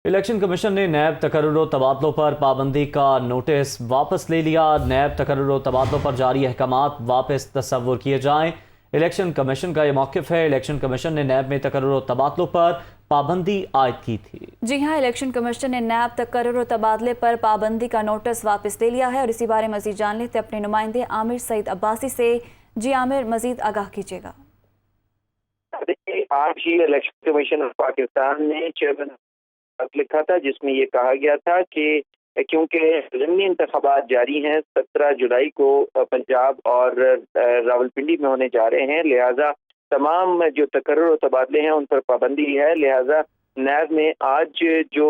Election commission ने नैब तकर्रुर तबादलों पर पाबंदी का नोटिस वापस ले लिया। नैब तकर्रुर तबादलों पर जारी अहकामात वापस तस्वुर किए जाएं। इलेक्शन कमीशन का ये मौक़िफ़ है। इलेक्शन कमीशन ने नैब में तकर्रुर तबादलों पर पाबंदी आयद की थी। जी हाँ, इलेक्शन कमीशन ने नैब तकर्रुर तबादले पर पाबंदी का नोटिस वापस ले लिया है और इसी बारे मजीद जान लेते अपने नुमाइंदे आमिर सईद अब्बासी से। जी आमिर, मजीद आगाह कीजिएगा। आज ही इलेक्शन कमीशन ऑफ पाकिस्तान ने चेयरमैन लिखा था जिसमें ये कहा गया था कि क्योंकि ज़मीनी इंतखाबात जारी हैं, 17 जुलाई को पंजाब और रावलपिंडी में होने जा रहे हैं, लिहाजा तमाम जो तकर्रुर तबादले हैं उन पर पाबंदी है। लिहाजा नैब ने आज जो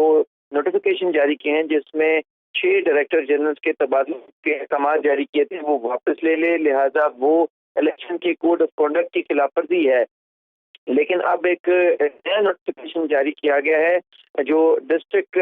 नोटिफिकेशन जारी किए हैं जिसमें 6 डायरेक्टर जनरल के तबादलों के अहकाम जारी किए थे वो वापस ले ले। लिहाजा वो इलेक्शन के कोड ऑफ कॉन्डक्ट की खिलाफ वर्जी है। लेकिन अब एक नया नोटिफिकेशन जारी किया गया है जो डिस्ट्रिक्ट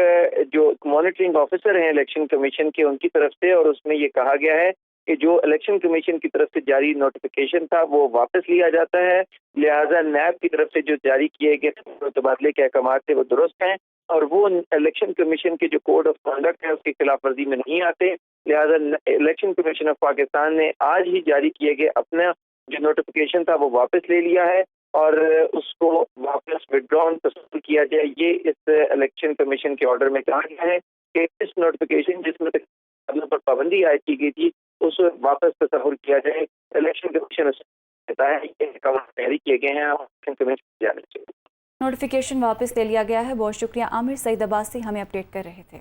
जो मॉनिटरिंग ऑफिसर हैं इलेक्शन कमीशन के उनकी तरफ से, और उसमें ये कहा गया है कि जो इलेक्शन कमीशन की तरफ से जारी नोटिफिकेशन था वो वापस लिया जाता है। लिहाजा नैब की तरफ से जो जारी किए गए तबादले के अहकाम थे वो दुरुस्त हैं और वो इलेक्शन कमीशन के जो कोड ऑफ कॉन्डक्ट है उसकी खिलाफ वर्जी में नहीं आते। लिहाजा इलेक्शन कमीशन ऑफ पाकिस्तान ने आज ही जारी किए गए अपना जो नोटिफिकेशन था वो वापस ले लिया है और उसको वापस विड्रॉन तस्वीर किया जाए। ये इस इलेक्शन कमीशन के ऑर्डर में कहा गया है कि इस नोटिफिकेशन जिसमें पर पाबंदी आयद की गई थी उस वापस तस्वीर किया जाए। इलेक्शन कमीशन बताया ये जारी किए गए हैं इलेक्शन कमीशन जाने से। नोटिफिकेशन वापस ले लिया गया है। बहुत शुक्रिया आमिर सईद अब्बासी, हमें अपडेट कर रहे थे।